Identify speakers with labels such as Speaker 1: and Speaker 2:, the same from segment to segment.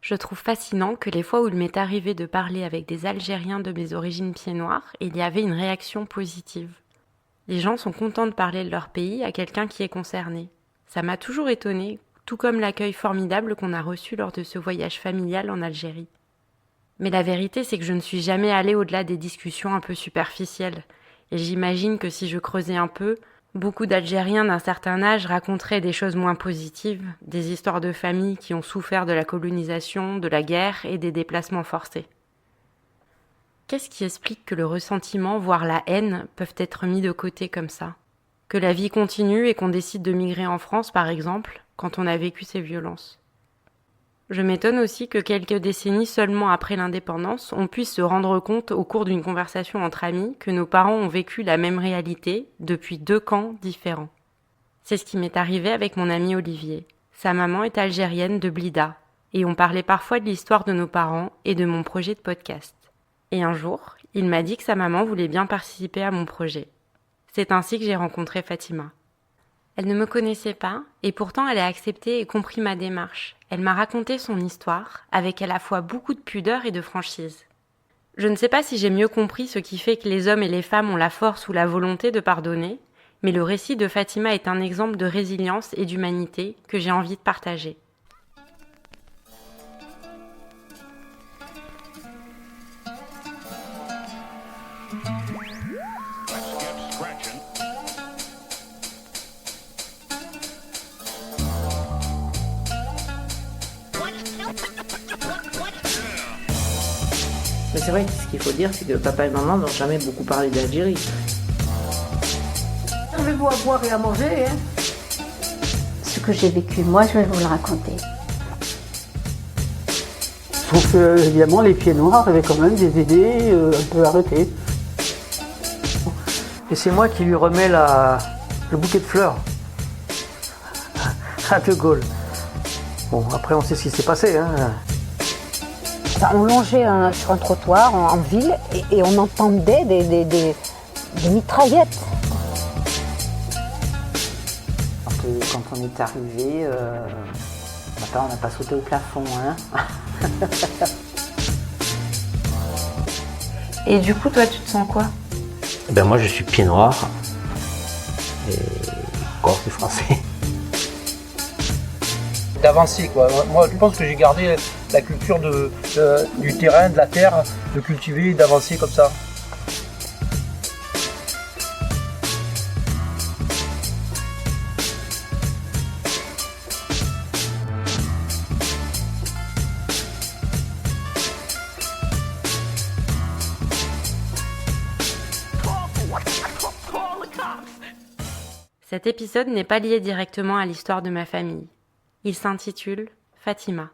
Speaker 1: Je trouve fascinant que les fois où il m'est arrivé de parler avec des Algériens de mes origines pieds noirs, il y avait une réaction positive. Les gens sont contents de parler de leur pays à quelqu'un qui est concerné. Ça m'a toujours étonnée, tout comme l'accueil formidable qu'on a reçu lors de ce voyage familial en Algérie. Mais la vérité, c'est que je ne suis jamais allée au-delà des discussions un peu superficielles. Et j'imagine que si je creusais un peu, beaucoup d'Algériens d'un certain âge raconteraient des choses moins positives, des histoires de familles qui ont souffert de la colonisation, de la guerre et des déplacements forcés. Qu'est-ce qui explique que le ressentiment, voire la haine, peuvent être mis de côté comme ça ? Que la vie continue et qu'on décide de migrer en France, par exemple, quand on a vécu ces violences. Je m'étonne aussi que quelques décennies seulement après l'indépendance, on puisse se rendre compte au cours d'une conversation entre amis que nos parents ont vécu la même réalité depuis 2 camps différents. C'est ce qui m'est arrivé avec mon ami Olivier. Sa maman est algérienne de Blida, et on parlait parfois de l'histoire de nos parents et de mon projet de podcast. Et un jour, il m'a dit que sa maman voulait bien participer à mon projet. C'est ainsi que j'ai rencontré Fatima. Elle ne me connaissait pas, et pourtant elle a accepté et compris ma démarche. Elle m'a raconté son histoire, avec à la fois beaucoup de pudeur et de franchise. Je ne sais pas si j'ai mieux compris ce qui fait que les hommes et les femmes ont la force ou la volonté de pardonner, mais le récit de Fatima est un exemple de résilience et d'humanité que j'ai envie de partager.
Speaker 2: Mais c'est vrai que ce qu'il faut dire, c'est que papa et maman n'ont jamais beaucoup parlé d'Algérie.
Speaker 3: Servez-vous à boire et à manger, hein.
Speaker 4: Ce que j'ai vécu, moi, je vais vous le raconter.
Speaker 5: Sauf que, évidemment, les pieds noirs avaient quand même des idées un peu arrêtées. Et c'est moi qui lui remets le bouquet de fleurs à De Gaulle. Bon, après, on sait ce qui s'est passé, hein.
Speaker 4: Enfin, on longeait sur un trottoir en ville et on entendait des mitraillettes.
Speaker 2: Quand on est arrivé, on n'a pas sauté au plafond, hein.
Speaker 1: Et du coup, toi, tu te sens quoi ?
Speaker 6: Moi, je suis pied noir et corse et français.
Speaker 5: D'avancer, quoi. Moi, je pense que j'ai gardé la culture du terrain, de la terre, de cultiver et d'avancer comme ça.
Speaker 1: Cet épisode n'est pas lié directement à l'histoire de ma famille. Il s'intitule Fatima.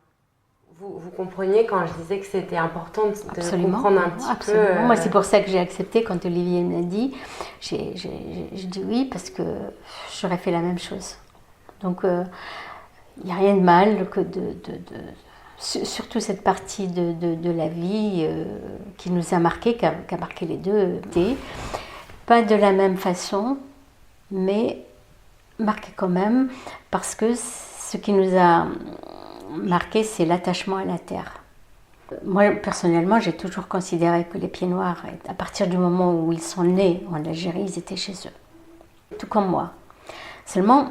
Speaker 1: Vous compreniez quand je disais que c'était important de comprendre un petit peu...
Speaker 4: Moi, c'est pour ça que j'ai accepté quand Olivier m'a dit. J'ai dit oui parce que j'aurais fait la même chose. Donc, il n'y a rien de mal que surtout cette partie de la vie qui nous a marqué, qui a marqué les deux. Pas de la même façon, mais marqué quand même, parce que ce qui nous a marqué, c'est l'attachement à la terre. Moi, personnellement, j'ai toujours considéré que les pieds noirs, à partir du moment où ils sont nés en Algérie, ils étaient chez eux. Tout comme moi. Seulement,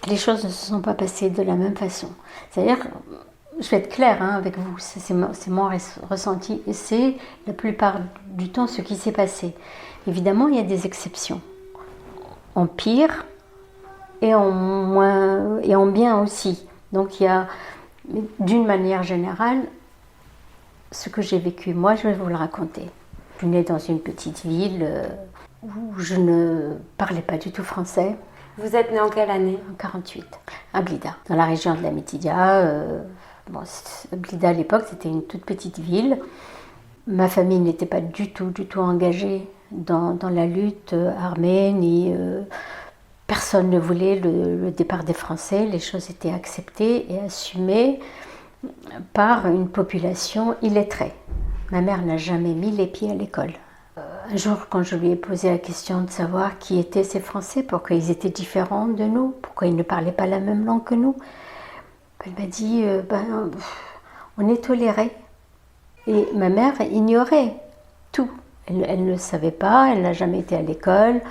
Speaker 4: les choses ne se sont pas passées de la même façon. C'est-à-dire, je vais être claire avec vous, c'est mon ressenti, et c'est la plupart du temps ce qui s'est passé. Évidemment, il y a des exceptions. En pire et en moins et en bien aussi. Donc il y a, d'une manière générale, ce que j'ai vécu. Moi, je vais vous le raconter. Je suis née dans une petite ville où je ne parlais pas du tout français.
Speaker 1: Vous êtes née en quelle année ?
Speaker 4: En 48, à Blida, dans la région de la Mitidia. Blida à l'époque, c'était une toute petite ville. Ma famille n'était pas du tout engagée dans la lutte armée, ni personne ne voulait le départ des Français. Les choses étaient acceptées et assumées par une population illettrée. Ma mère n'a jamais mis les pieds à l'école. Un jour, quand je lui ai posé la question de savoir qui étaient ces Français, pourquoi ils étaient différents de nous, pourquoi ils ne parlaient pas la même langue que nous, elle m'a dit on est toléré. Et ma mère ignorait tout. Elle ne savait pas, elle n'a jamais été à l'école.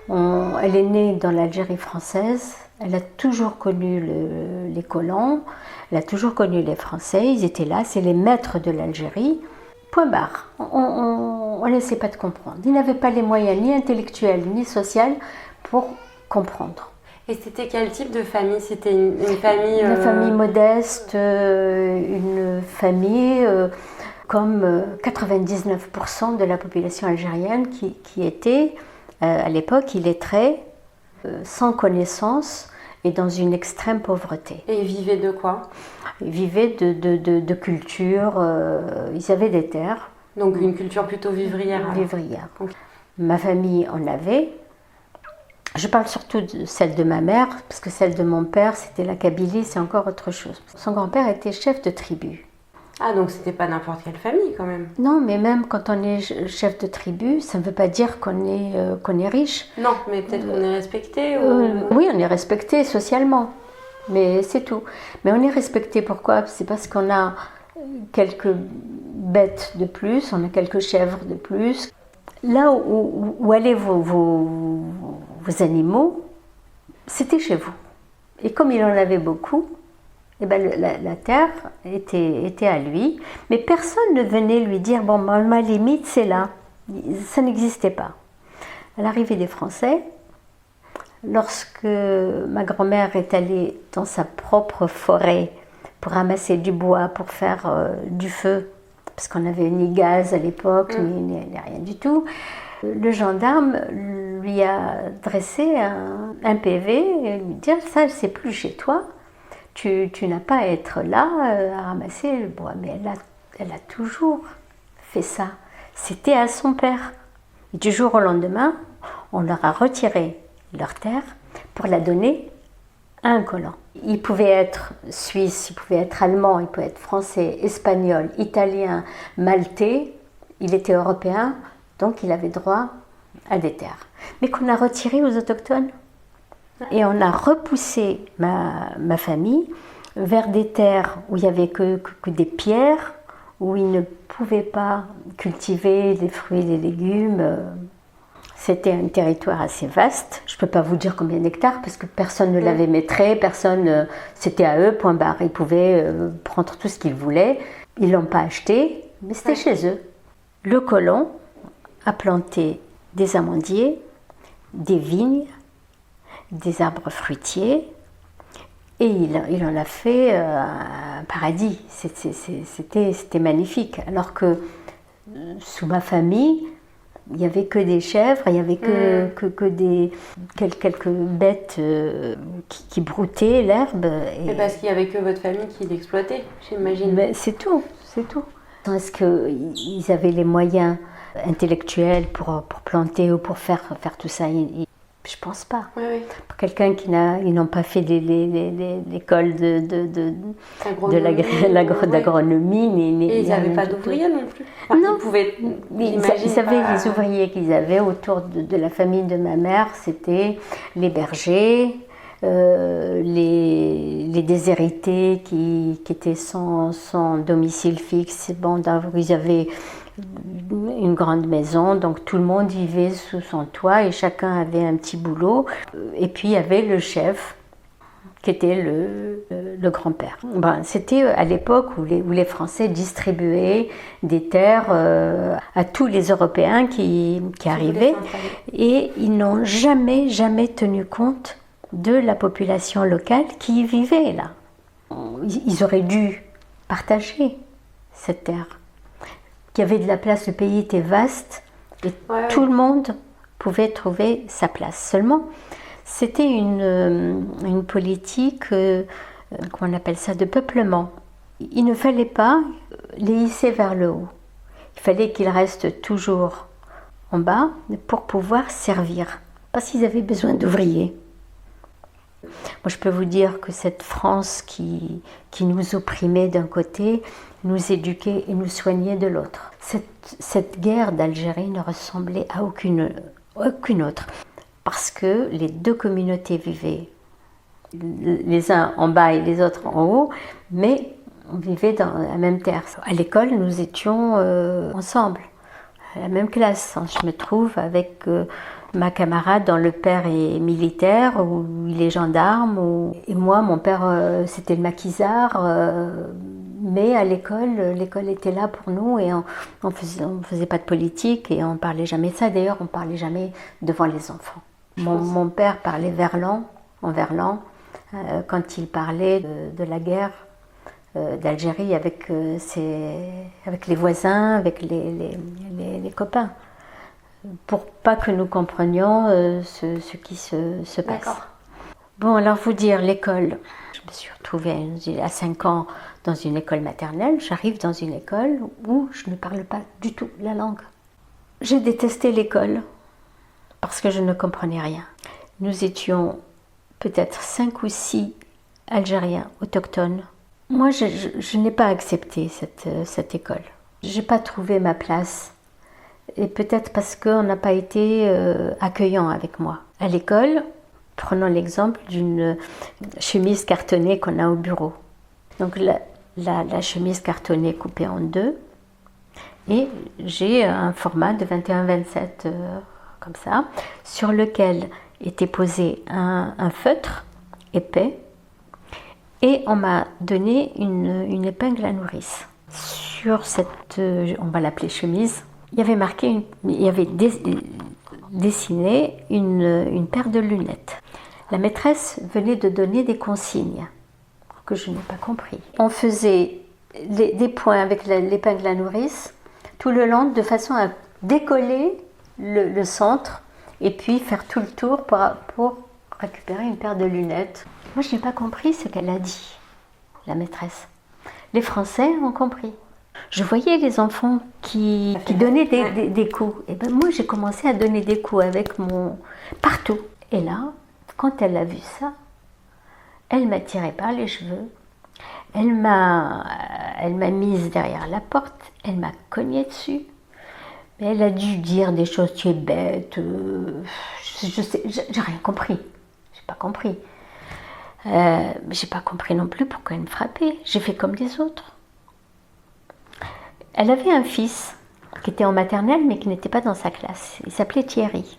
Speaker 4: Elle est née dans l'Algérie française. Elle a toujours connu les colons, elle a toujours connu les Français. Ils étaient là, c'est les maîtres de l'Algérie. Point barre. On n'essaie pas de comprendre. Ils n'avaient pas les moyens ni intellectuels ni sociaux pour comprendre.
Speaker 1: Et c'était quel type de famille? C'était une famille...
Speaker 4: Une famille modeste, une famille comme 99% de la population algérienne qui était, à l'époque, illettrée, sans connaissance et dans une extrême pauvreté.
Speaker 1: Et ils vivaient de quoi?
Speaker 4: Ils vivaient de culture, ils avaient des terres.
Speaker 1: Donc une culture plutôt vivrière.
Speaker 4: Vivrière.
Speaker 1: Okay.
Speaker 4: Ma famille en avait. Je parle surtout de celle de ma mère, parce que celle de mon père, c'était la Kabylie, c'est encore autre chose. Son grand-père était chef de tribu.
Speaker 1: Ah, donc c'était pas n'importe quelle famille quand même.
Speaker 4: Non, mais même quand on est chef de tribu, ça ne veut pas dire qu'on est riche.
Speaker 1: Non, mais peut-être qu'on est respecté.
Speaker 4: Oui, on est respecté socialement, mais c'est tout. Mais on est respecté pourquoi? C'est parce qu'on a quelques bêtes de plus, on a quelques chèvres de plus. Là où allaient vos animaux, c'était chez vous. Et comme il en avait beaucoup, eh ben la terre était à lui. Mais personne ne venait lui dire, bon, ma limite, c'est là. Ça n'existait pas. À l'arrivée des Français, lorsque ma grand-mère est allée dans sa propre forêt pour ramasser du bois, pour faire du feu, parce qu'on n'avait ni gaz à l'époque, ni rien du tout, le gendarme lui a dressé un PV et lui dit, ça, c'est plus chez toi, tu n'as pas à être là à ramasser le bois. Mais elle a toujours fait ça. C'était à son père. Et du jour au lendemain, on leur a retiré leur terre pour la donner à un colon. Il pouvait être suisse, il pouvait être allemand, il pouvait être français, espagnol, italien, maltais. Il était européen, donc il avait droit à des terres. Mais qu'on a retiré aux autochtones. Et on a repoussé ma famille vers des terres où il n'y avait que des pierres, où ils ne pouvaient pas cultiver des fruits et des légumes. C'était un territoire assez vaste. Je ne peux pas vous dire combien d'hectares parce que personne ne l'avait maîtrisé, c'était à eux, point barre. Ils pouvaient prendre tout ce qu'ils voulaient. Ils ne l'ont pas acheté, mais c'était chez eux. Le colon a planté des amandiers, des vignes, des arbres fruitiers, et il en a fait un paradis. C'était magnifique. Alors que sous ma famille, il n'y avait que des chèvres, il n'y avait quelques bêtes qui broutaient l'herbe.
Speaker 1: Et parce qu'il n'y avait que votre famille qui l'exploitait, j'imagine.
Speaker 4: Mais c'est tout. Est-ce qu'ils avaient les moyens intellectuels pour planter ou pour faire tout ça? Je pense pas.
Speaker 1: Oui.
Speaker 4: Pour quelqu'un qui n'ont pas fait l'école d'agronomie,
Speaker 1: et ils n'avaient pas d'ouvriers non plus.
Speaker 4: Non,
Speaker 1: ils
Speaker 4: avaient les ouvriers qu'ils avaient autour de la famille de ma mère, c'était les bergers, les déshérités qui étaient sans domicile fixe. Bon, ils avaient une grande maison, donc tout le monde vivait sous son toit et chacun avait un petit boulot. Et puis il y avait le chef qui était le grand-père. C'était à l'époque où les Français distribuaient des terres à tous les Européens qui arrivaient, et ils n'ont jamais tenu compte de la population locale qui y vivait là. Ils auraient dû partager cette terre. Il y avait de la place, le pays était vaste et tout le monde pouvait trouver sa place. Seulement, c'était une politique, comment on appelle ça, de peuplement. Il ne fallait pas les hisser vers le haut. Il fallait qu'ils restent toujours en bas pour pouvoir servir, parce qu'ils avaient besoin d'ouvriers. Moi, je peux vous dire que cette France qui nous opprimait d'un côté, nous éduquait et nous soignait de l'autre. Cette guerre d'Algérie ne ressemblait à aucune autre, parce que les deux communautés vivaient, les uns en bas et les autres en haut, mais on vivait dans la même terre. À l'école, nous étions ensemble, à la même classe. Je me trouve avec ma camarade dont le père est militaire ou il est gendarme. Et moi, mon père, c'était le maquisard. Mais à l'école était là pour nous et on faisait pas de politique et on parlait jamais de ça. D'ailleurs, on parlait jamais devant les enfants. Mon père parlait en verlan, quand il parlait de la guerre d'Algérie avec les voisins, avec les copains, pour pas que nous comprenions ce qui se passe.
Speaker 1: D'accord.
Speaker 4: Bon, alors vous dire, l'école. Je me suis retrouvée à 5 ans dans une école maternelle. J'arrive dans une école où je ne parle pas du tout la langue. J'ai détesté l'école parce que je ne comprenais rien. Nous étions peut-être 5 ou 6 Algériens autochtones. Moi, je n'ai pas accepté cette école. Je n'ai pas trouvé ma place. Et peut-être parce qu'on n'a pas été accueillant avec moi. À l'école, prenons l'exemple d'une chemise cartonnée qu'on a au bureau. Donc la chemise cartonnée coupée en 2. Et j'ai un format de 21-27 comme ça, sur lequel était posé un feutre épais. Et on m'a donné une épingle à nourrice. Sur cette, on va l'appeler chemise, il y avait marqué, il y avait dessiné une paire de lunettes. La maîtresse venait de donner des consignes que je n'ai pas compris. On faisait des points avec l'épingle à nourrice tout le long de façon à décoller le centre et puis faire tout le tour pour récupérer une paire de lunettes. Moi, je n'ai pas compris ce qu'elle a dit, la maîtresse. Les Français ont compris. Je voyais les enfants qui donnaient des coups. Et ben moi, j'ai commencé à donner des coups avec partout. Et là, quand elle a vu ça, elle m'a tiré par les cheveux. Elle m'a mise derrière la porte. Elle m'a cogné dessus. Mais elle a dû dire des choses. Tu es bête. Je sais, j'ai rien compris. J'ai pas compris. J'ai pas compris non plus pourquoi elle me frappait. J'ai fait comme les autres. Elle avait un fils qui était en maternelle mais qui n'était pas dans sa classe. Il s'appelait Thierry.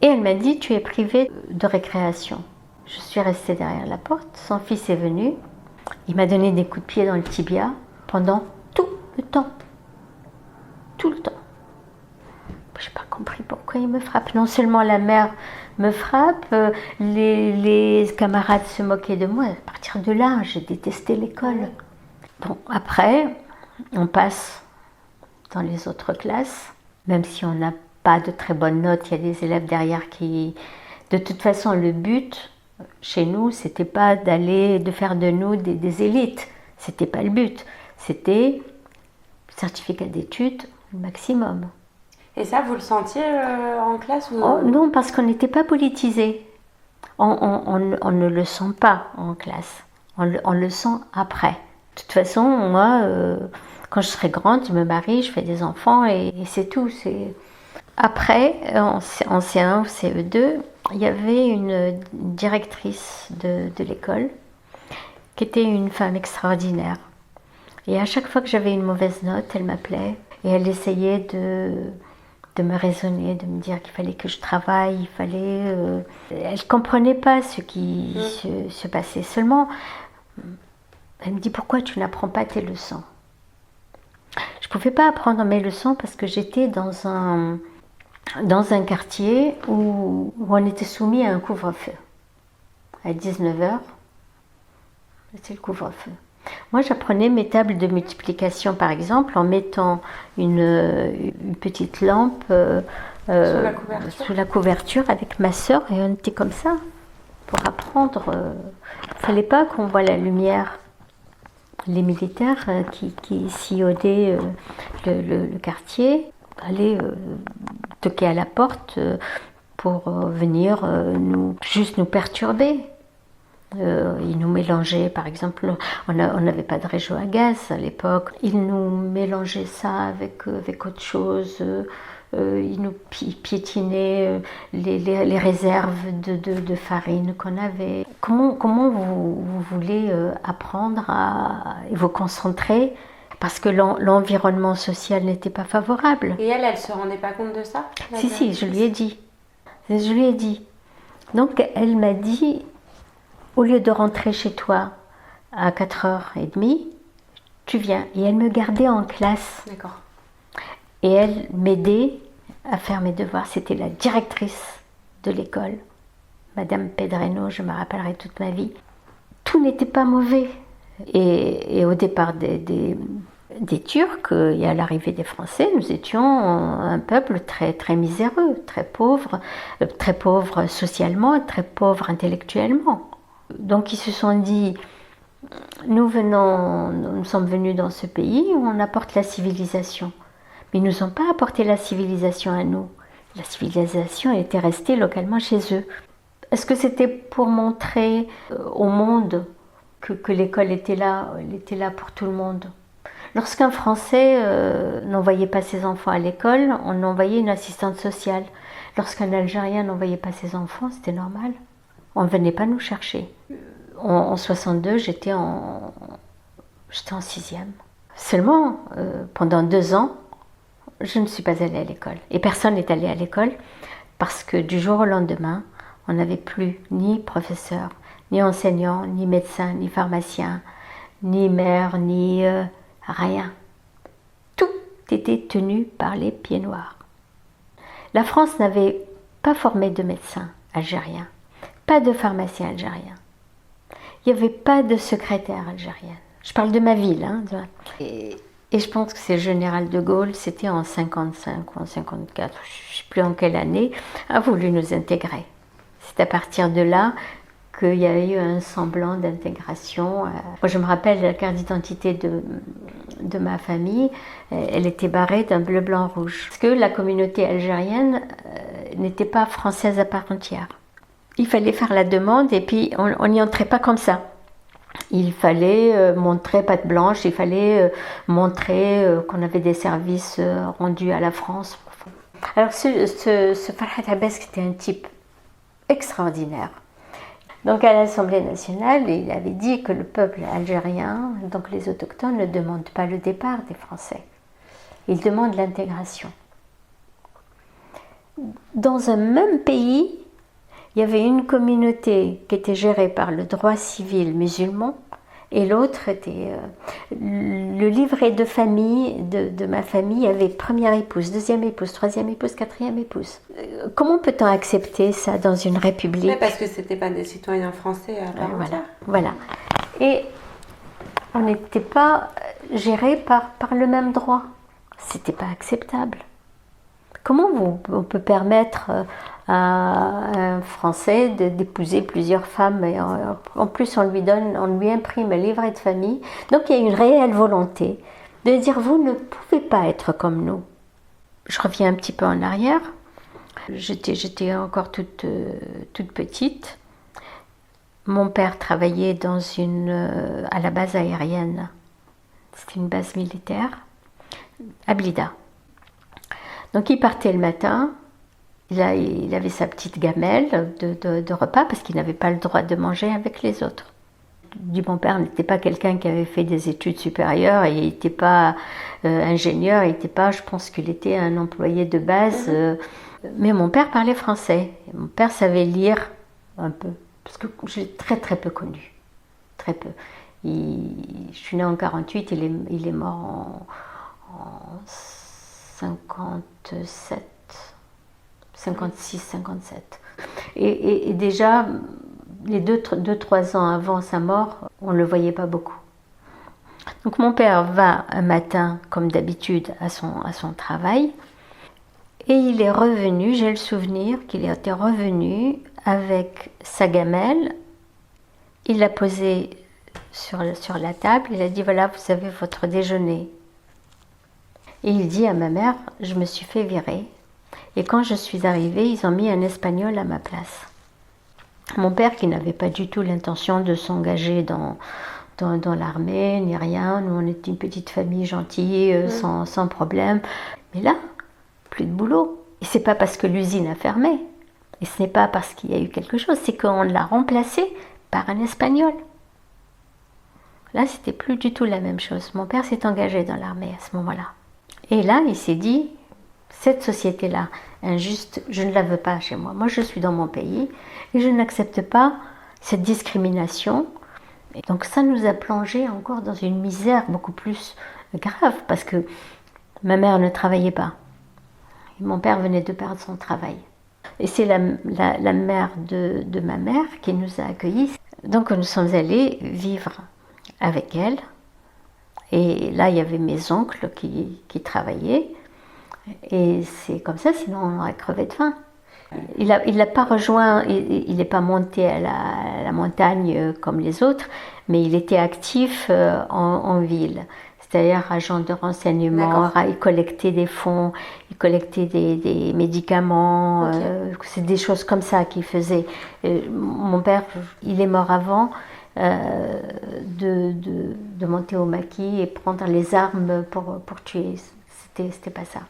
Speaker 4: Et elle m'a dit, tu es privé de récréation. Je suis restée derrière la porte. Son fils est venu. Il m'a donné des coups de pied dans le tibia pendant tout le temps. Tout le temps. Je n'ai pas compris pourquoi il me frappe. Non seulement la mère me frappe, les camarades se moquaient de moi. À partir de là, j'ai détesté l'école. Bon, après, on passe dans les autres classes. Même si on n'a pas de très bonnes notes, il y a des élèves derrière qui... De toute façon, le but, chez nous, c'était pas de faire de nous des élites. C'était pas le but. C'était certificat d'études, le maximum.
Speaker 1: Et ça, vous le sentiez en classe ou...
Speaker 4: Oh, non, parce qu'on n'était pas politisé. On ne le sent pas en classe. On le sent après. De toute façon, moi, quand je serai grande, je me marie, je fais des enfants et c'est tout. Après, en C1 ou CE2, il y avait une directrice de l'école qui était une femme extraordinaire. Et à chaque fois que j'avais une mauvaise note, elle m'appelait et elle essayait de me raisonner, de me dire qu'il fallait que je travaille, il fallait... Elle ne comprenait pas ce qui se passait. Seulement, elle me dit, pourquoi tu n'apprends pas tes leçons? Je ne pouvais pas apprendre mes leçons parce que j'étais dans un quartier où on était soumis à un couvre-feu. À 19h, c'était le couvre-feu. Moi, j'apprenais mes tables de multiplication, par exemple, en mettant une petite lampe sous la couverture avec ma sœur, et on était comme ça pour apprendre. Il ne fallait pas qu'on voie la lumière. Les militaires qui sillonnaient le quartier allaient toquer à la porte pour venir juste nous perturber. Ils nous mélangeaient, par exemple, on n'avait pas de réchaud à gaz à l'époque. Ils nous mélangeaient ça avec autre chose. ils nous piétinaient les réserves de farine qu'on avait. Comment vous voulez apprendre à vous concentrer parce que l'environnement social n'était pas favorable.
Speaker 1: Et elle se rendait pas compte de ça?
Speaker 4: Si, je lui ai dit. Je lui ai dit. Donc elle m'a dit, au lieu de rentrer chez toi à 4h30, tu viens. Et elle me gardait en classe.
Speaker 1: D'accord.
Speaker 4: Et elle m'aidait à faire mes devoirs. C'était la directrice de l'école, Madame Pedreno, je me rappellerai toute ma vie. Tout n'était pas mauvais. Et au départ des Turcs et à l'arrivée des Français, nous étions un peuple très, très miséreux, très pauvre socialement, très pauvre intellectuellement. Donc ils se sont dit, nous sommes venus dans ce pays où on apporte la civilisation. Mais ils ne nous ont pas apporté la civilisation à nous. La civilisation était restée localement chez eux. Est-ce que c'était pour montrer au monde que l'école était là pour tout le monde? Lorsqu'un Français n'envoyait pas ses enfants à l'école, on envoyait une assistante sociale. Lorsqu'un Algérien n'envoyait pas ses enfants, c'était normal. On ne venait pas nous chercher. En 62, j'étais en 6e. Seulement, pendant 2 ans, je ne suis pas allée à l'école. Et personne n'est allé à l'école parce que du jour au lendemain, on n'avait plus ni professeur, ni enseignant, ni médecin, ni pharmacien, ni maire, ni rien. Tout était tenu par les pieds noirs. La France n'avait pas formé de médecins algériens, pas de pharmaciens algériens. Il n'y avait pas de secrétaire algérienne. Je parle de ma ville. Et je pense que c'est le général de Gaulle, c'était en 55 ou en 54, je ne sais plus en quelle année, a voulu nous intégrer. C'est à partir de là qu'il y a eu un semblant d'intégration. Moi, je me rappelle la carte d'identité de ma famille, elle était barrée d'un bleu, blanc, rouge. Parce que la communauté algérienne n'était pas française à part entière. Il fallait faire la demande et puis on n'y entrait pas comme ça. Il fallait montrer patte blanche, il fallait montrer qu'on avait des services rendus à la France. Alors ce Farhat Abbas, c'était un type extraordinaire. Donc à l'Assemblée nationale, il avait dit que le peuple algérien, donc les autochtones, ne demandent pas le départ des Français. Ils demandent l'intégration. Dans un même pays, il y avait une communauté qui était gérée par le droit civil musulman et l'autre était le livret de famille de ma famille avait première épouse, deuxième épouse, troisième épouse, quatrième épouse. Comment peut-on accepter ça dans une république?
Speaker 1: Mais parce que c'était pas des citoyens français à part entière.
Speaker 4: Voilà. Et on n'était pas gérés par le même droit. C'était pas acceptable. Comment on peut permettre à un Français d'épouser plusieurs femmes et en plus on lui imprime un livret de famille. Donc il y a une réelle volonté de dire vous ne pouvez pas être comme nous. Je reviens un petit peu en arrière. J'étais encore toute petite. Mon père travaillait à la base aérienne. C'était une base militaire à Blida. Donc il partait le matin, il avait sa petite gamelle de repas parce qu'il n'avait pas le droit de manger avec les autres. Mon père n'était pas quelqu'un qui avait fait des études supérieures, et il n'était pas ingénieur, je pense qu'il était un employé de base. Mais mon père parlait français, et mon père savait lire un peu, parce que j'ai très très peu connu, très peu. Je suis née en 48, il est mort en 56, 57. Et déjà, les 2-3 ans avant sa mort, on ne le voyait pas beaucoup. Donc mon père va un matin, comme d'habitude, à son travail. Et il est revenu, j'ai le souvenir qu'il était revenu avec sa gamelle. Il l'a posée sur la table, il a dit voilà, vous avez votre déjeuner. Et il dit à ma mère, je me suis fait virer. Et quand je suis arrivée, ils ont mis un Espagnol à ma place. Mon père, qui n'avait pas du tout l'intention de s'engager dans l'armée, ni rien. Nous, on était une petite famille gentille, sans problème. Mais là, plus de boulot. Et c'est pas parce que l'usine a fermé. Et ce n'est pas parce qu'il y a eu quelque chose, c'est qu'on l'a remplacé par un Espagnol. Là, c'était plus du tout la même chose. Mon père s'est engagé dans l'armée à ce moment-là. Et là, il s'est dit, cette société-là, injuste, je ne la veux pas chez moi. Moi, je suis dans mon pays et je n'accepte pas cette discrimination. Et donc ça nous a plongé encore dans une misère beaucoup plus grave parce que ma mère ne travaillait pas. Et mon père venait de perdre son travail. Et c'est la mère de ma mère qui nous a accueillis. Donc nous sommes allés vivre avec elle. Et là, il y avait mes oncles qui travaillaient. Et c'est comme ça, sinon on aurait crevé de faim. Il l'a pas rejoint, il n'est pas monté à la montagne comme les autres, mais il était actif en ville. C'est-à-dire agent de renseignement, il collectait des fonds, il collectait des médicaments, c'est des choses comme ça qu'il faisait. Mon père, il est mort avant de monter au maquis et prendre les armes pour tuer. C'était pas ça.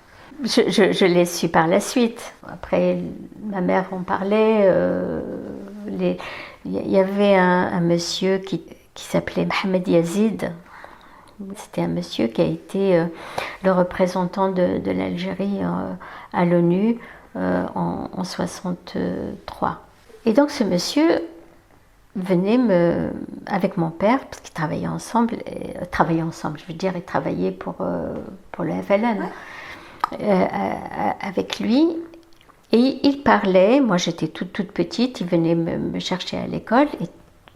Speaker 4: Je l'ai su par la suite. Après, ma mère en parlait. Il y avait un monsieur qui s'appelait Mohamed Yazid. C'était un monsieur qui a été le représentant de l'Algérie à l'ONU en 1963. Et donc ce monsieur venait avec mon père, parce qu'ils travaillaient ensemble, je veux dire, ils travaillaient pour le FLN. Ouais. Avec lui, et il parlait, moi j'étais toute petite, il venait me chercher à l'école,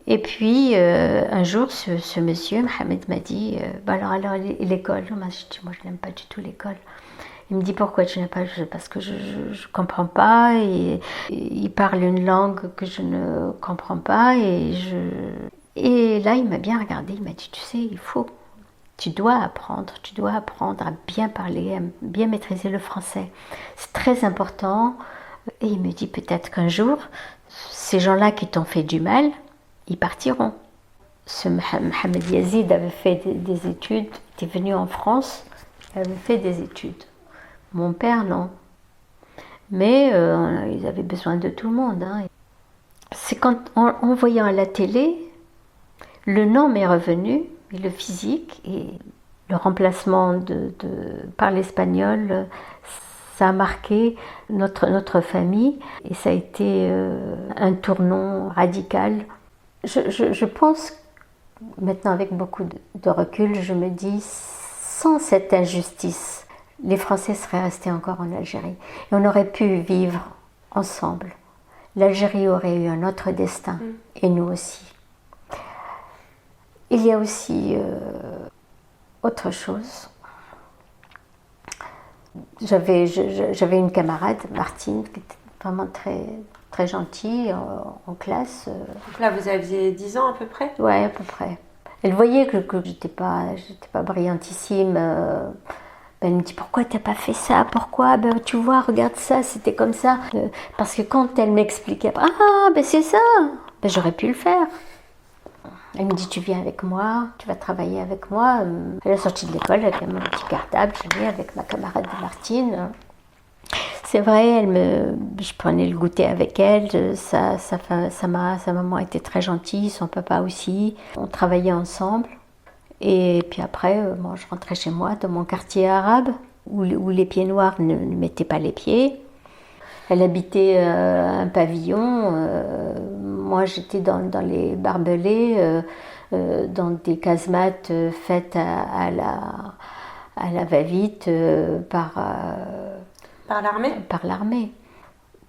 Speaker 4: et puis un jour ce monsieur, Mohamed, m'a dit alors l'école, moi je dis, moi je n'aime pas du tout l'école. Il me dit pourquoi tu n'aimes pas, parce que je comprends pas, et il parle une langue que je ne comprends pas, et là il m'a bien regardé, il m'a dit, tu sais, tu dois apprendre à bien parler, à bien maîtriser le français. C'est très important. Et il me dit peut-être qu'un jour, ces gens-là qui t'ont fait du mal, ils partiront. Ce Mohamed Yazid avait fait des études, était venu en France, il avait fait des études. Mon père, non. Mais ils avaient besoin de tout le monde. Hein. C'est quand, en voyant à la télé, le nom m'est revenu, et le physique et le remplacement par l'espagnol, ça a marqué notre famille et ça a été un tournant radical. Je pense, maintenant avec beaucoup de recul, je me dis, sans cette injustice, les Français seraient restés encore en Algérie et on aurait pu vivre ensemble. L'Algérie aurait eu un autre destin et nous aussi. Il y a aussi autre chose. J'avais une camarade, Martine, qui était vraiment très, très gentille en classe.
Speaker 1: Donc là, vous aviez 10 ans à peu près ?
Speaker 4: Oui, à peu près. Elle voyait que j'étais pas brillantissime. Elle me dit, pourquoi tu n'as pas fait ça ? Pourquoi ? Tu vois, regarde ça, c'était comme ça. Parce que quand elle m'expliquait, c'est ça, j'aurais pu le faire. Elle me dit, tu viens avec moi, tu vas travailler avec moi. Elle est sortie de l'école avec mon petit cartable, je venais avec ma camarade Martine. C'est vrai, je prenais le goûter avec elle, sa maman était très gentille, son papa aussi. On travaillait ensemble. Et puis après, moi, je rentrais chez moi, dans mon quartier arabe, où les pieds noirs ne mettaient pas les pieds. Elle habitait un pavillon, moi j'étais dans les barbelés, dans des casemates faites à la va-vite par l'armée.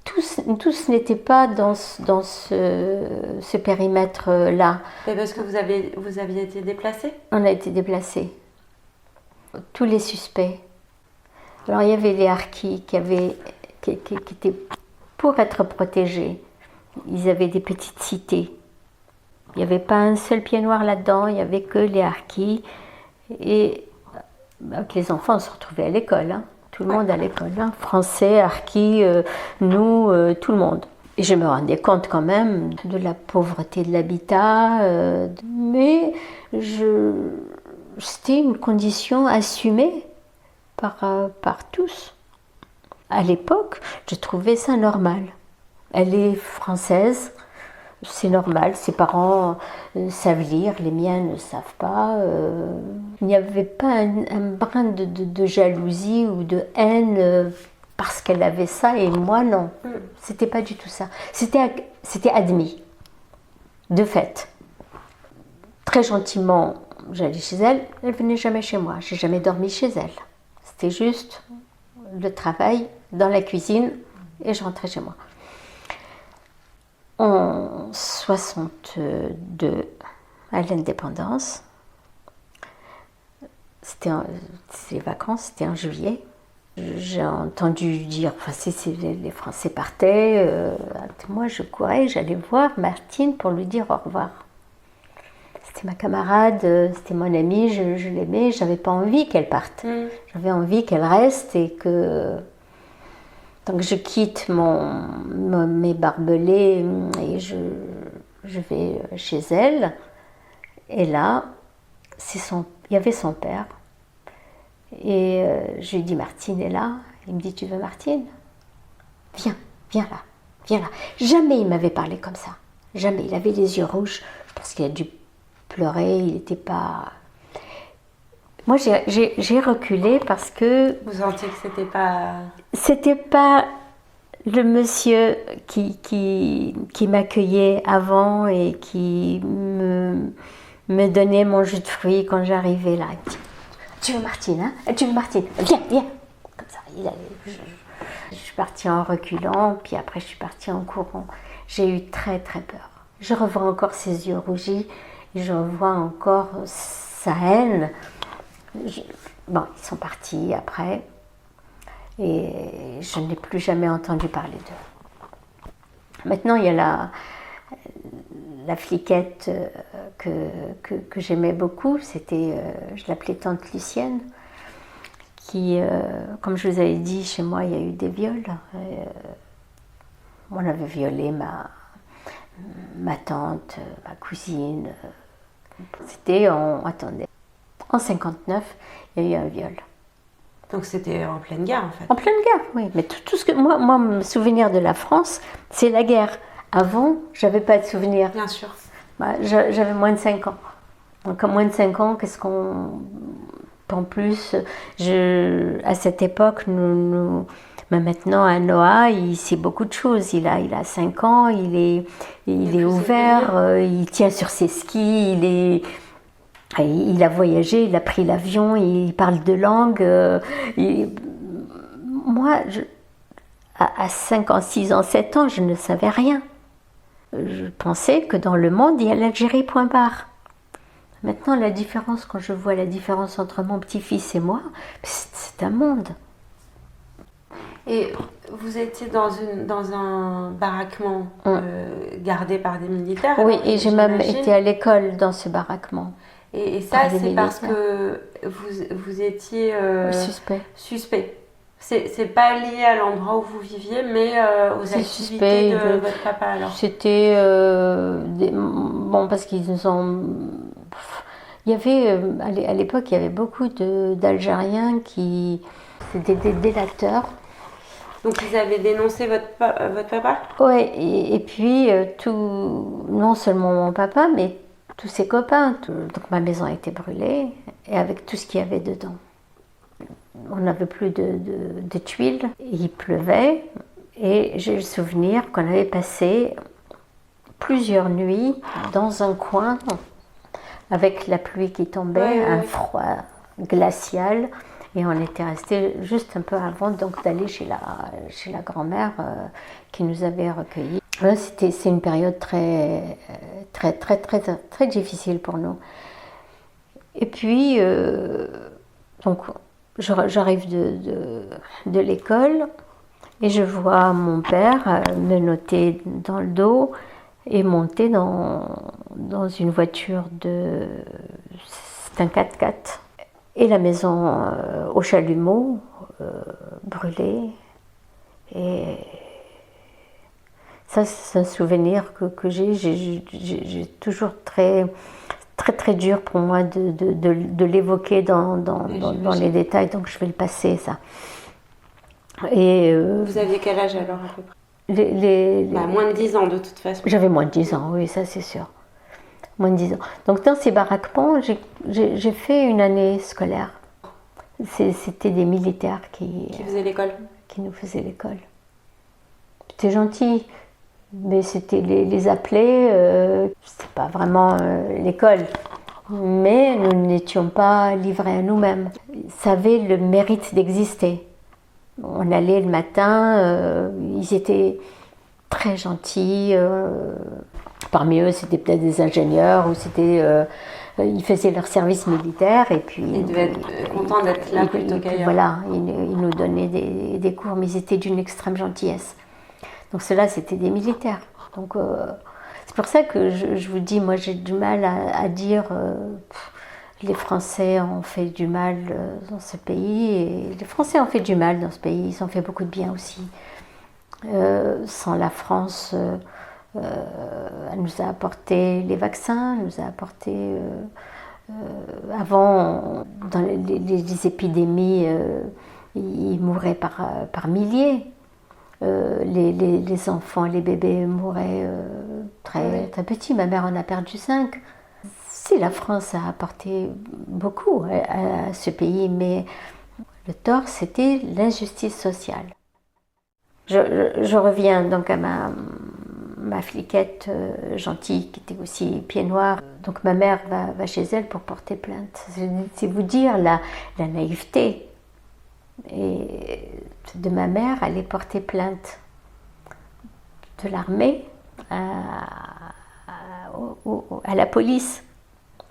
Speaker 4: Tous n'étaient pas dans ce périmètre-là.
Speaker 1: Mais parce que vous aviez été déplacés ?
Speaker 4: On a été déplacés. Tous les suspects. Alors il y avait les harkis qui étaient pour être protégés. Ils avaient des petites cités. Il n'y avait pas un seul pied noir là-dedans, il n'y avait que les harkis. Et avec les enfants, on se retrouvait à l'école. Hein. Tout le monde à l'école. Hein. Français, harkis, nous, tout le monde. Et je me rendais compte quand même de la pauvreté de l'habitat. Mais c'était une condition assumée par tous. à l'époque, je trouvais ça normal. Elle est française, c'est normal, ses parents savent lire, les miens ne savent pas. Il n'y avait pas un brin de jalousie ou de haine parce qu'elle avait ça et moi non. C'était pas du tout ça. C'était admis, de fait. Très gentiment, j'allais chez elle, elle venait jamais chez moi. J'ai jamais dormi chez elle. C'était juste le travail dans la cuisine et je rentrais chez moi. En 62, à l'indépendance, c'était les vacances, c'était en juillet. J'ai entendu dire, les Français partaient, moi je courais, j'allais voir Martine pour lui dire au revoir. C'était ma camarade, c'était mon amie, je l'aimais, j'avais pas envie qu'elle parte. J'avais envie qu'elle reste et que... Donc je quitte mes barbelés et je vais chez elle. Et là, il y avait son père. Et je lui dis, Martine est là. Il me dit, tu veux Martine? Viens là. Jamais il m'avait parlé comme ça. Jamais. Il avait les yeux rouges. Je pense qu'il a dû pleurer. Il n'était pas... Moi, j'ai reculé parce que...
Speaker 1: Vous sentiez que
Speaker 4: C'était pas le monsieur qui m'accueillait avant et qui me donnait mon jus de fruits quand j'arrivais là. Il me dit, tu veux Martine, hein? Tu veux Martine? Viens. Comme ça. Je suis partie en reculant, puis après je suis partie en courant. J'ai eu très très peur. Je revois encore ses yeux rougis, et je revois encore sa haine. Bon, ils sont partis après et je n'ai plus jamais entendu parler d'eux. Maintenant, il y a la fliquette que j'aimais beaucoup, je l'appelais tante Lucienne, qui, comme je vous avais dit, chez moi, il y a eu des viols. On avait violé ma tante, ma cousine. C'était en 59, il y a eu un viol.
Speaker 1: Donc c'était en pleine guerre en fait.
Speaker 4: En pleine guerre, oui. Mais tout ce que moi, mon souvenir de la France, c'est la guerre. Avant, j'avais pas de souvenir.
Speaker 1: Bien sûr.
Speaker 4: J'avais moins de 5 ans. Donc à moins de 5 ans, qu'est-ce qu'on... En plus, à cette époque, mais maintenant à Noah, il sait beaucoup de choses. Il a 5 ans, il est ouvert, il tient sur ses skis, il a voyagé, il a pris l'avion, il parle 2 langues. Moi, à 5 ans, 6 ans, 7 ans, je ne savais rien. Je pensais que dans le monde, il y a l'Algérie, point barre. Maintenant, la différence, quand je vois la différence entre mon petit-fils et moi, c'est un monde.
Speaker 1: Et vous étiez dans un baraquement gardé par des militaires?
Speaker 4: Oui, et j'ai même été à l'école dans ce baraquement.
Speaker 1: Et ça, c'est parce que vous étiez suspect. C'est pas lié à l'endroit où vous viviez, mais aux activités de votre papa alors?
Speaker 4: C'était... bon, parce qu'ils nous ont... Il y avait, à l'époque, il y avait beaucoup d'Algériens qui... C'était des délateurs.
Speaker 1: Donc ils avaient dénoncé votre papa?
Speaker 4: Oui, et puis non seulement mon papa, mais tous ses copains. Donc ma maison a été brûlée, et avec tout ce qu'il y avait dedans. On n'avait plus de tuiles, il pleuvait, et j'ai le souvenir qu'on avait passé plusieurs nuits dans un coin, avec la pluie qui tombait, un froid glacial, et on était resté juste un peu avant donc d'aller chez la grand-mère qui nous avait recueillis. C'est une période très, très, très, très, très difficile pour nous. Et puis, donc, j'arrive de l'école et je vois mon père me noter dans le dos et monter dans une voiture c'est un 4x4. Et la maison au chalumeau, brûlée. Et ça, c'est un souvenir que j'ai toujours très, très, très dur pour moi de l'évoquer dans les détails, donc je vais le passer, ça. Et
Speaker 1: Vous aviez quel âge alors à peu près?
Speaker 4: les-
Speaker 1: Moins de 10 ans de toute façon.
Speaker 4: J'avais moins de 10 ans, oui, ça c'est sûr. Moins de 10 ans. Donc dans ces baraquements, j'ai fait une année scolaire. C'était des militaires
Speaker 1: Qui faisait l'école?
Speaker 4: qui nous faisaient l'école. C'était gentil, mais c'était les appelés, c'était pas vraiment l'école. Mais nous n'étions pas livrés à nous-mêmes. Ça avait le mérite d'exister. On allait le matin, ils étaient très gentils. Parmi eux, c'était peut-être des ingénieurs ou ils faisaient leur service militaire et puis
Speaker 1: Ils devaient être contents d'être là plutôt qu'ailleurs.
Speaker 4: Voilà, ils nous donnaient des cours, mais ils étaient d'une extrême gentillesse. Donc ceux-là, c'était des militaires. Donc c'est pour ça que je vous dis, moi j'ai du mal à dire les Français ont fait du mal dans ce pays. Et les Français ont fait du mal dans ce pays, ils ont fait beaucoup de bien aussi. Sans la France, elle nous a apporté les vaccins, elle nous a apporté... avant, dans les épidémies, ils mouraient par milliers. Les enfants, les bébés mouraient très, très petits. Ma mère en a perdu 5. Si la France a apporté beaucoup à ce pays, mais le tort, c'était l'injustice sociale. Je reviens donc à ma fliquette gentille qui était aussi pied noir. Donc ma mère va chez elle pour porter plainte. C'est vous dire la naïveté et de ma mère, aller porter plainte de l'armée à la police.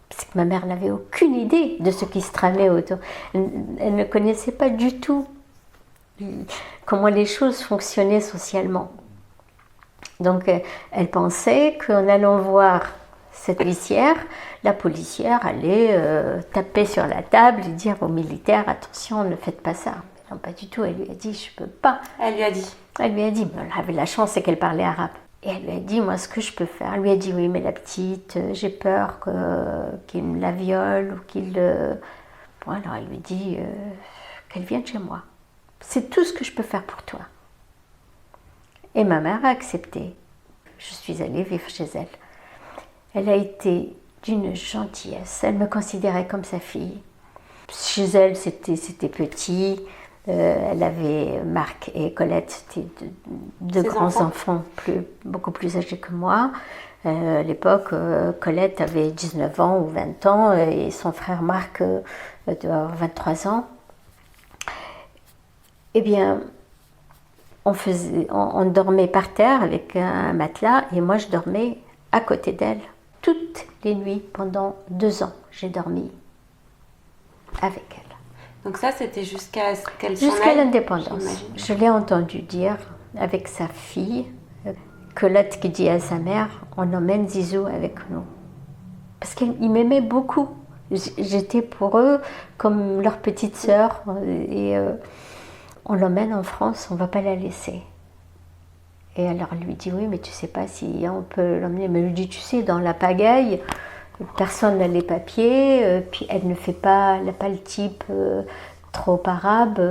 Speaker 4: Parce que ma mère n'avait aucune idée de ce qui se tramait autour. Elle ne connaissait pas du tout comment les choses fonctionnaient socialement. Donc elle pensait qu'en allant voir cette policière, la policière allait taper sur la table et dire aux militaires, attention, ne faites pas ça. Non, pas du tout, elle lui a dit, je peux pas.
Speaker 1: Elle lui a dit?
Speaker 4: Elle lui a dit, elle avait la chance, c'est qu'elle parlait arabe. Et elle lui a dit, moi, ce que je peux faire. Elle lui a dit, oui, mais la petite, j'ai peur qu'il me la viole ou qu'il... Bon, alors elle lui dit qu'elle vienne chez moi. C'est tout ce que je peux faire pour toi. Et ma mère a accepté. Je suis allée vivre chez elle. Elle a été d'une gentillesse. Elle me considérait comme sa fille. Chez elle, c'était petit. Elle avait Marc et Colette, c'était deux grands enfants beaucoup plus âgés que moi. À l'époque, Colette avait 19 ans ou 20 ans et son frère Marc devait avoir 23 ans. Eh bien, on dormait par terre avec un matelas et moi je dormais à côté d'elle. Toutes les nuits, pendant 2 ans, j'ai dormi avec elle.
Speaker 1: Donc ça, c'était jusqu'à ce qu'elle s'en aille?
Speaker 4: Jusqu'à l'indépendance.
Speaker 1: J'imagine.
Speaker 4: Je l'ai entendu dire avec sa fille, Colette qui dit à sa mère, on emmène Zizou avec nous. Parce qu'il m'aimait beaucoup. J'étais pour eux comme leur petite sœur. Et on l'emmène en France, on ne va pas la laisser. Et alors elle lui dit, oui, mais tu ne sais pas si on peut l'emmener. Mais elle lui dit, tu sais, dans la pagaille, personne n'a les papiers, puis elle n'a pas le type trop arabe,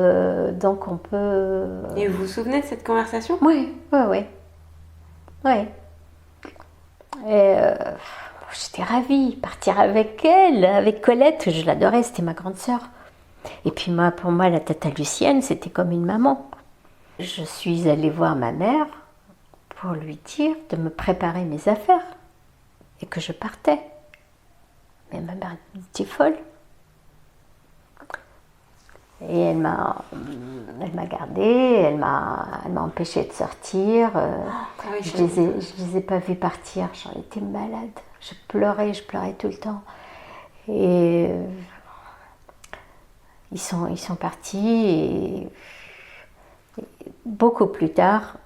Speaker 4: donc on peut...
Speaker 1: Et vous vous souvenez de cette conversation?
Speaker 4: Oui. Et j'étais ravie, partir avec elle, avec Colette, je l'adorais, c'était ma grande sœur. Et puis pour moi, la tata Lucienne, c'était comme une maman. Je suis allée voir ma mère pour lui dire de me préparer mes affaires et que je partais. Mais ma mère était folle. Et elle m'a gardée, elle m'a empêchée de sortir.
Speaker 1: Oui,
Speaker 4: je les ai pas vus partir, j'en étais malade. Je pleurais tout le temps. Et ils sont partis et beaucoup plus tard,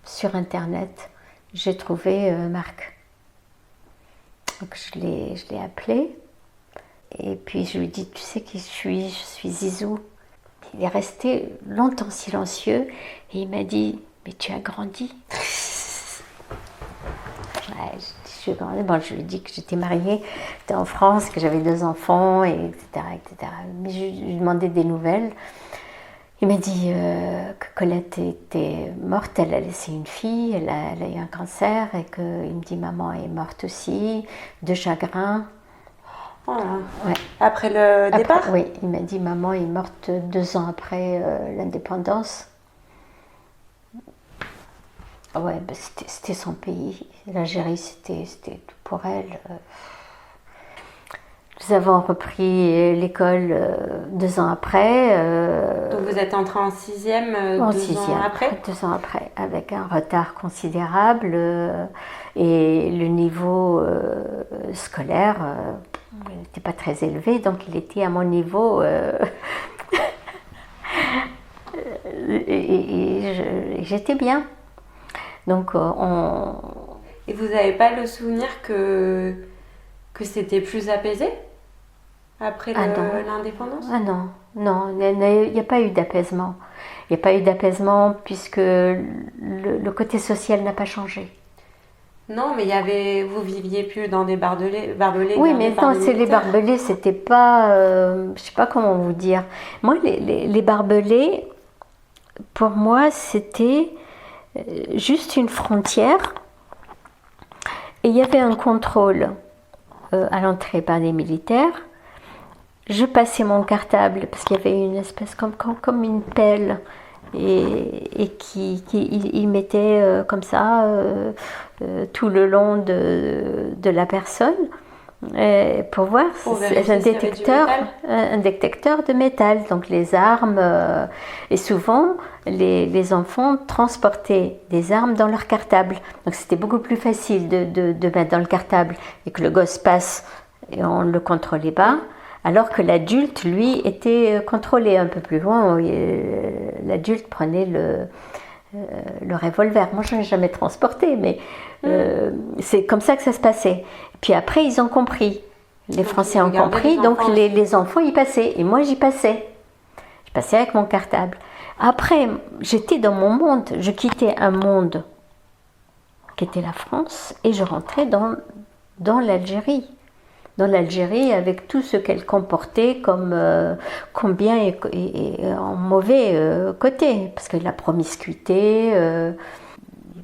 Speaker 4: sur Internet, j'ai trouvé Marc. Donc je l'ai appelé et puis je lui ai dit, tu sais qui je suis Zizou. Il est resté longtemps silencieux et il m'a dit, mais tu as grandi. Ouais, je suis grandi. Bon, je lui ai dit que j'étais mariée, j'étais en France, que j'avais 2 enfants, etc. Mais je lui demandais des nouvelles. Il m'a dit que Colette était morte, elle a laissé une fille, elle a eu un cancer et qu'il me dit maman est morte aussi, de chagrin.
Speaker 1: Oh.
Speaker 4: Ouais.
Speaker 1: Après le départ?
Speaker 4: Oui, il m'a dit maman est morte 2 ans après l'indépendance. Ouais, ben c'était son pays. L'Algérie, c'était tout pour elle. Nous avons repris l'école 2 ans après.
Speaker 1: Donc vous êtes entrée en 6e
Speaker 4: En
Speaker 1: 2 ans après?
Speaker 4: 2 ans après, avec un retard considérable et le niveau scolaire n'était pas très élevé, donc il était à mon niveau et j'étais bien. Donc
Speaker 1: Et vous n'avez pas le souvenir que c'était plus apaisé après l'indépendance?
Speaker 4: Ah non, non, il n'y a pas eu d'apaisement. Il n'y a pas eu d'apaisement puisque le côté social n'a pas changé.
Speaker 1: Non, mais vous viviez plus dans des barbelés.
Speaker 4: Oui, mais non, c'est les barbelés, c'était pas, je sais pas comment vous dire. Moi, les barbelés, pour moi, c'était juste une frontière et il y avait un contrôle à l'entrée par des militaires. Je passais mon cartable parce qu'il y avait une espèce comme une pelle et il mettait comme ça tout le long de la personne pour voir c'est un détecteur de métal, donc les armes et souvent les enfants transportaient des armes dans leur cartable, donc c'était beaucoup plus facile de mettre dans le cartable et que le gosse passe et on ne le contrôlait pas. Alors que l'adulte, lui, était contrôlé un peu plus loin. L'adulte prenait le revolver. Moi, je n'en ai jamais transporté, mais c'est comme ça que ça se passait. Puis après, ils ont compris. Les Français ont compris, donc les enfants y passaient. Et moi, j'y passais. Je passais avec mon cartable. Après, j'étais dans mon monde. Je quittais un monde qui était la France et je rentrais dans l'Algérie. Dans l'Algérie, avec tout ce qu'elle comportait comme bien et en mauvais côté, parce que la promiscuité,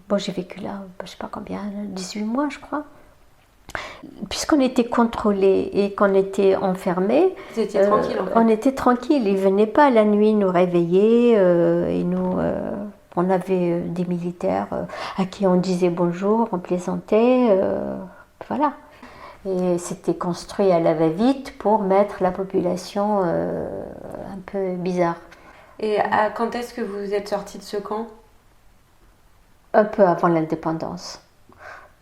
Speaker 4: bon j'ai vécu là, je ne sais pas combien, 18 mois je crois. Puisqu'on était contrôlés et qu'on était enfermés,
Speaker 1: vous étiez tranquille en fait.
Speaker 4: On était tranquille, ils ne venaient pas la nuit nous réveiller et nous... on avait des militaires à qui on disait bonjour, on plaisantait, voilà. Et c'était construit à la va-vite pour mettre la population un peu bizarre.
Speaker 1: Et quand est-ce que vous êtes sortie de ce camp?
Speaker 4: Un peu avant l'indépendance.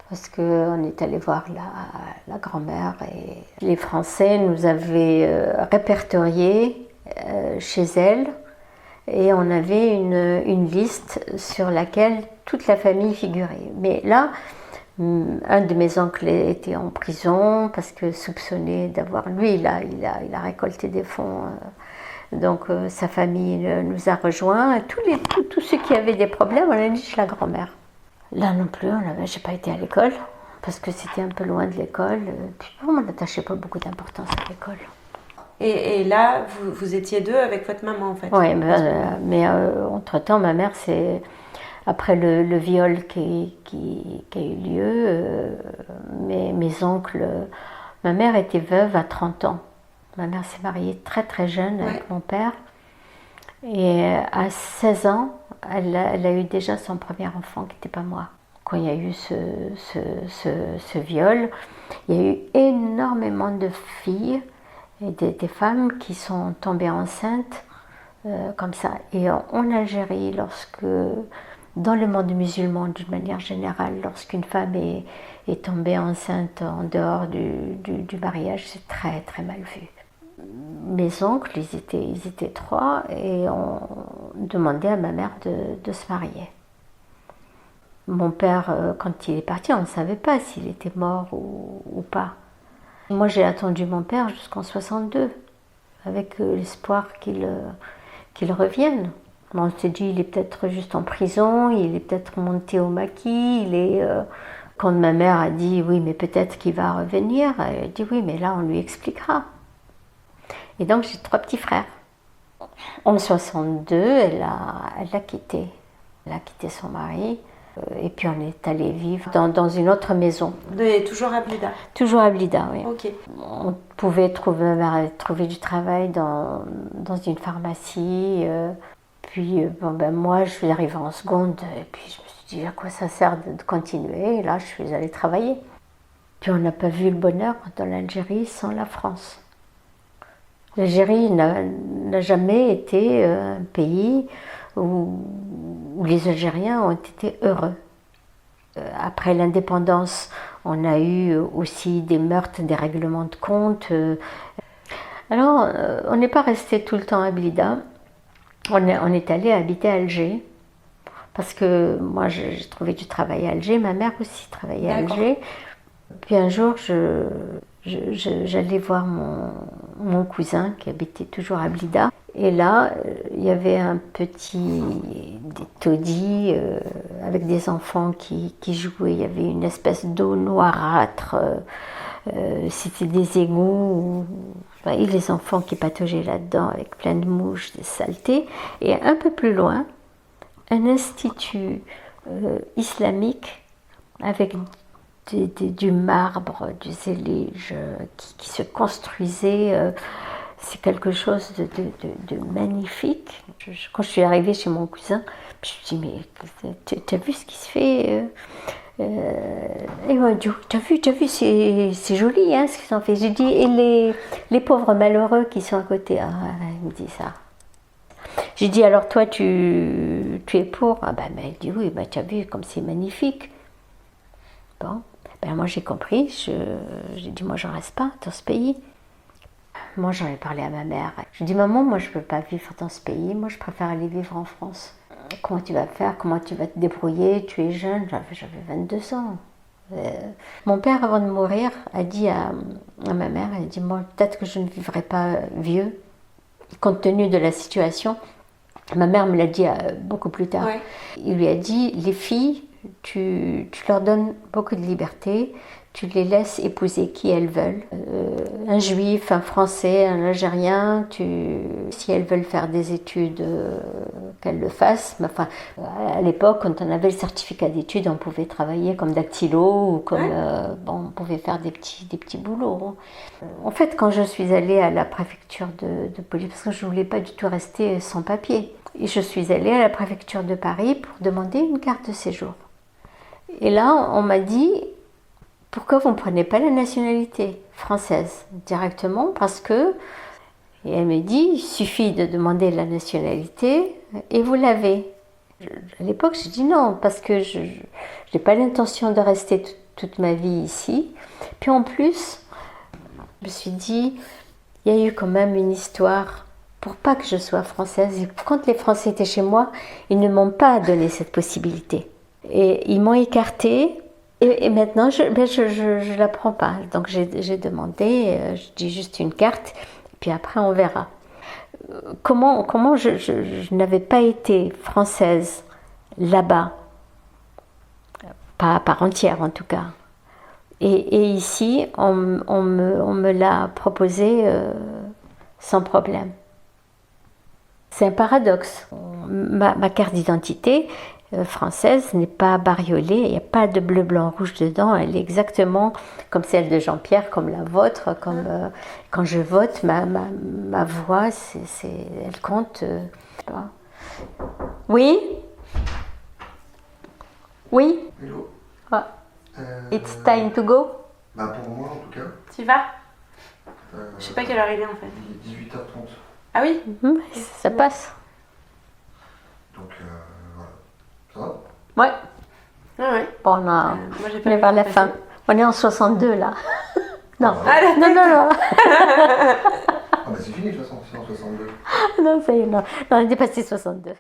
Speaker 4: Parce qu'on est allé voir la grand-mère et les Français nous avaient répertoriés chez elle. Et on avait une liste sur laquelle toute la famille figurait. Mais là... Un de mes oncles était en prison parce que soupçonné d'avoir... Lui, il a récolté des fonds. Donc sa famille nous a rejoints. Tous ceux qui avaient des problèmes, on a dit chez la grand-mère. Là non plus, j'ai pas été à l'école parce que c'était un peu loin de l'école. Puis on n'attachait pas beaucoup d'importance à l'école.
Speaker 1: Et là, vous étiez deux avec votre maman en fait?
Speaker 4: Oui, mais entre-temps, ma mère s'est... Après le viol qui a eu lieu, mes oncles... Ma mère était veuve à 30 ans. Ma mère s'est mariée très très jeune avec mon père. Et à 16 ans, elle a eu déjà son premier enfant qui n'était pas moi. Quand il y a eu ce viol, il y a eu énormément de filles et des femmes qui sont tombées enceintes comme ça. Et en Algérie, dans le monde musulman, d'une manière générale, lorsqu'une femme est tombée enceinte en dehors du mariage, c'est très très mal vu. Mes oncles, ils étaient 3 et on demandait à ma mère de se marier. Mon père, quand il est parti, on ne savait pas s'il était mort ou pas. Moi, j'ai attendu mon père jusqu'en 62, avec l'espoir qu'il revienne. On s'est dit, il est peut-être juste en prison, il est peut-être monté au maquis, Quand ma mère a dit, oui, mais peut-être qu'il va revenir, elle a dit, oui, mais là, on lui expliquera. Et donc, j'ai 3 petits frères. En 62, elle a quitté. Elle a quitté son mari. Et puis on est allé vivre dans une autre maison.
Speaker 1: Toujours à Blida.
Speaker 4: Toujours à Blida, oui.
Speaker 1: Ok.
Speaker 4: On pouvait trouver du travail dans une pharmacie. Puis moi, je suis arrivée en seconde. Et puis je me suis dit, à quoi ça sert de continuer? Et là, je suis allée travailler. Puis on n'a pas vu le bonheur dans l'Algérie sans la France. L'Algérie n'a jamais été un pays où les Algériens ont été heureux. Après l'indépendance, on a eu aussi des meurtres, des règlements de compte. Alors, on n'est pas resté tout le temps à Blida. On est allé habiter à Alger. Parce que moi, j'ai trouvé du travail à Alger. Ma mère aussi travaillait à Alger. Puis un jour, j'allais voir mon cousin qui habitait toujours à Blida. Et là, il y avait un petit taudis avec des enfants qui jouaient. Il y avait une espèce d'eau noirâtre. C'était des égouts. Et les enfants qui pataugeaient là-dedans avec plein de mouches, des saletés. Et un peu plus loin, un institut islamique avec du marbre, du zélige qui se construisait. C'est quelque chose de magnifique. Quand je suis arrivée chez mon cousin, je me suis dit, mais tu as vu ce qui se fait et moi, tu as vu, c'est joli ce qu'ils ont fait. J'ai dit, et les pauvres malheureux qui sont à côté? Ah, il me dit ça. J'ai dit, alors toi, tu es pour? Ah ben, elle dit, oui, tu as vu comme c'est magnifique. Bon, moi j'ai compris, j'ai dit, moi je ne reste pas dans ce pays. Moi j'en ai parlé à ma mère. Je dis, maman, moi je ne peux pas vivre dans ce pays, moi je préfère aller vivre en France. Comment tu vas faire? Comment tu vas te débrouiller? Tu es jeune, j'avais 22 ans. Mon père, avant de mourir, a dit à ma mère, elle a dit, moi peut-être que je ne vivrai pas vieux, compte tenu de la situation. Ma mère me l'a dit beaucoup plus tard. Ouais. Il lui a dit, les filles, tu leur donnes beaucoup de liberté, tu les laisses épouser qui elles veulent. Un juif, un français, un algérien, si elles veulent faire des études, qu'elles le fassent. Mais enfin, à l'époque, quand on avait le certificat d'études, on pouvait travailler comme dactylo ou comme, on pouvait faire des petits boulots. En fait, quand je suis allée à la préfecture de police, parce que je ne voulais pas du tout rester sans papier, et je suis allée à la préfecture de Paris pour demander une carte de séjour. Et là, on m'a dit, pourquoi vous ne prenez pas la nationalité française directement? Parce que, et elle me dit, il suffit de demander la nationalité et vous l'avez. À l'époque, j'ai dit non, parce que je n'ai pas l'intention de rester toute ma vie ici. Puis en plus, je me suis dit, il y a eu quand même une histoire pour pas que je sois française. Et quand les Français étaient chez moi, ils ne m'ont pas donné cette possibilité. Et ils m'ont écartée. Et maintenant, je la prends pas. Donc j'ai demandé, je dis juste une carte, puis après on verra. Comment je n'avais pas été française là-bas, pas à part entière en tout cas. Et ici, on me l'a proposé sans problème. C'est un paradoxe. Ma carte d'identité française n'est pas bariolée, il n'y a pas de bleu, blanc, rouge dedans, elle est exactement comme celle de Jean-Pierre, comme la vôtre, comme quand je vote, ma voix, elle compte. Oui? Oui?
Speaker 7: Hello.
Speaker 4: It's time to go?
Speaker 7: Pour moi en tout cas.
Speaker 1: Tu vas? Je sais pas quelle heure il est en fait.
Speaker 7: Il est 18h30.
Speaker 1: Ah oui?
Speaker 4: Ça passe.
Speaker 7: Donc voilà. Ça va?
Speaker 4: Ouais.
Speaker 1: Ah ouais.
Speaker 4: Bon, on est vers la fin. On est en 62 là. Non. Non.
Speaker 7: C'est fini de toute façon, c'est en 62.
Speaker 4: Non, ça y est, non. On est dépassé 62.